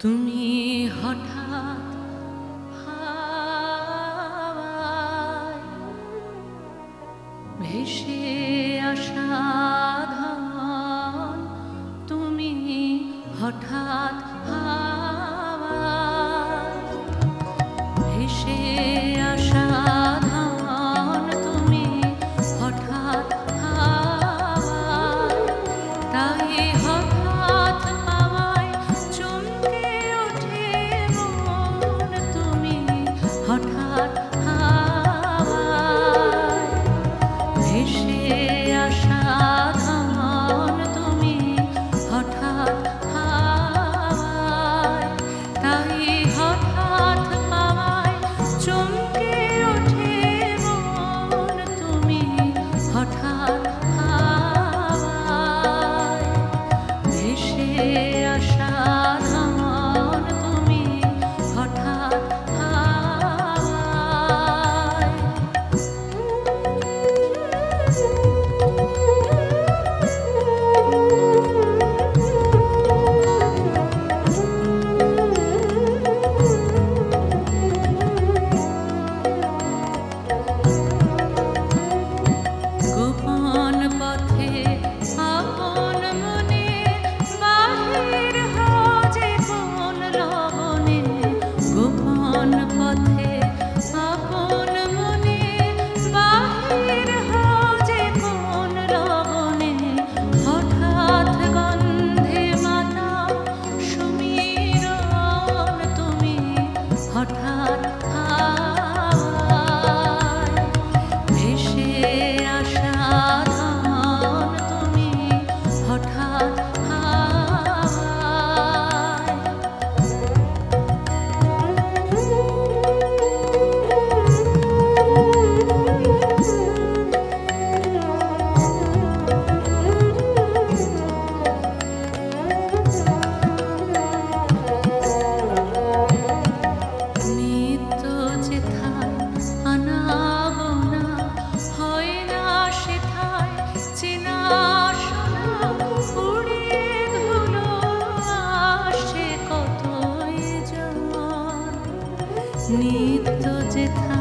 তুমি হঠাৎ হাওয়ায় ভেসে আসা ধান, তুমি হঠাৎ হাওয়ায় ভেসে আসা ধান, তুমি হঠাৎ হাওয়ায় তাই হঠাৎ পাওয়ায় চমকে ওঠে মন, তুমি হঠাৎ হাওয়ায় ভেসে আসা ধান, তুমি হঠাৎ হাওয়ায় তাই হঠাৎ পাওয়ায় চমকে ওঠে মন, তুমি হঠাৎ হাওয়ায় ভেসে আসা ধান, তুমি হঠাৎ হাওয়ায়। গোপন পথে আপন মনে বাহির হও যে কোন লবণে, গোপন পথে আপন মনে বাহির হও যে কোন লবণে, হঠাৎ গন্ধে মাতাও সুমিরন, তুমি হঠাৎ হাওয়ায় ভেসে আসা ধান, তুমি হঠাৎ হাওয়ায়। নিত্য যেথায় আনাগোনা হয় না, সেথায় চেনা শোনা উড়িয়ে ধুলো আসে কতই জন, নিত্য যেথায়